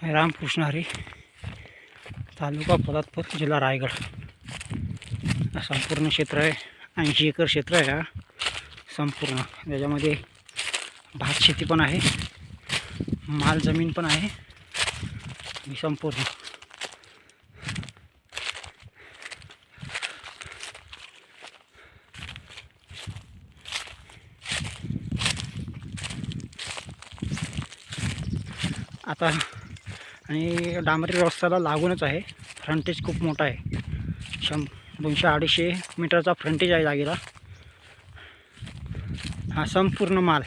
रामकृष्ण हरी, तालुका पोलादपूर, जिल्हा रायगड. संपूर्ण क्षेत्र आहे, 80 एकर क्षेत्र आहे. हा संपूर्ण त्याच्यामध्ये भात शेती पण आहे, माल जमीन पण आहे. संपूर्ण आता आणि डांबरी रस्त्याला लागूनच आहे. फ्रंटेज खूप मोठा आहे, 200-250 मीटरचा फ्रंटेज आहे जागेला. हा संपूर्ण माल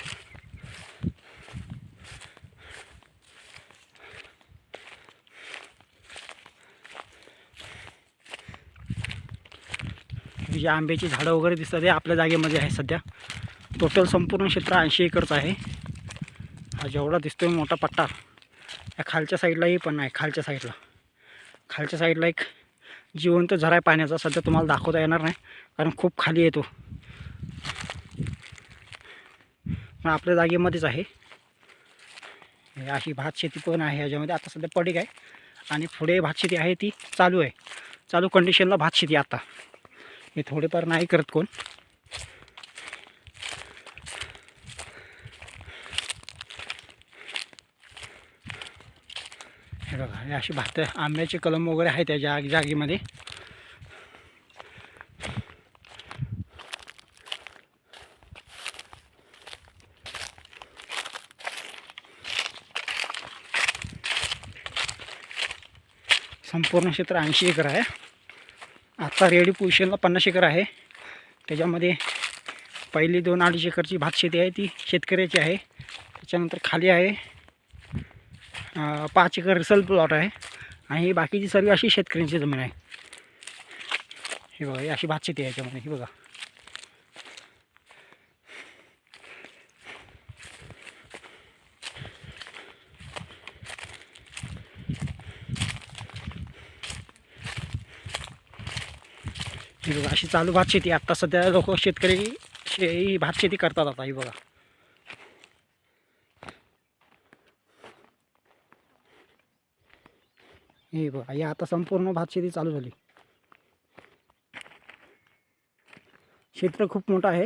जे आंब्याची झाडं वगैरे दिसतात ते आपल्या जागेमध्ये आहे. सध्या टोटल संपूर्ण क्षेत्र 80 एकरचं आहे. हा जेवढा दिसतोय मोठा पट्टा, या खालच्या साईडलाही पण आहे. खालच्या साईडला एक जिवंत झरा आहे पाण्याचा. सध्या तुम्हाला दाखवता येणार नाही कारण खूप खाली येतो, पण आपल्या जागेमध्येच आहे. अशी भात शेती पण आहे याच्यामध्ये. आता सध्या पडीक आहे आणि पुढे भात शेती आहे, ती चालू आहे. चालू कंडिशनला भात शेती आता. हे थोडेफार नाही करत कोण. हे बघा, हे अशी भात आंब्याचे कलम वगैरे आहे त्या जागेमध्ये. संपूर्ण क्षेत्र 80 एकर आहे. आता रेडी पोझिशनला 50 एकर आहे. त्याच्यामध्ये पहिली 2-2.5 एकरची भात शेती आहे, ती शेतकऱ्याची आहे. त्याच्यानंतर खाली आहे 5 एकर रिसल प्लॉट आहे आणि बाकीची सर्व अशी शेतकऱ्यांची जमीन आहे. हे बघा, ही अशी भात शेती आहे याच्यामध्ये. ही बघा, ही बघा अशी चालू भात शेती. आत्ता सध्या लोक शेतकरी ही भात शेती करतात. आता ही बघा, हे बघा, ही आता संपूर्ण भात शेती चालू झाली. क्षेत्र खूप मोठं आहे,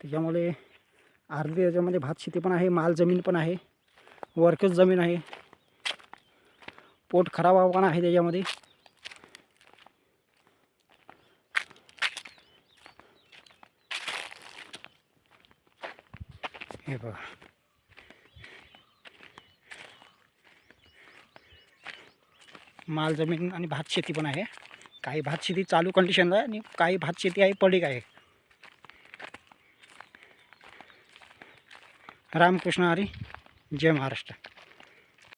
त्याच्यामुळे अर्धी याच्यामध्ये भात शेती पण आहे, माल जमीन पण आहे, वर्कच जमीन आहे, पोट खराब पण आहे त्याच्यामध्ये. हे बघा, माल जमीन आणि भात शेती पण आहे. काही भात शेती चालू कंडिशनला आहे आणि काही भात शेती आहे पडीक आहे. रामकृष्ण हरी, जय महाराष्ट्र.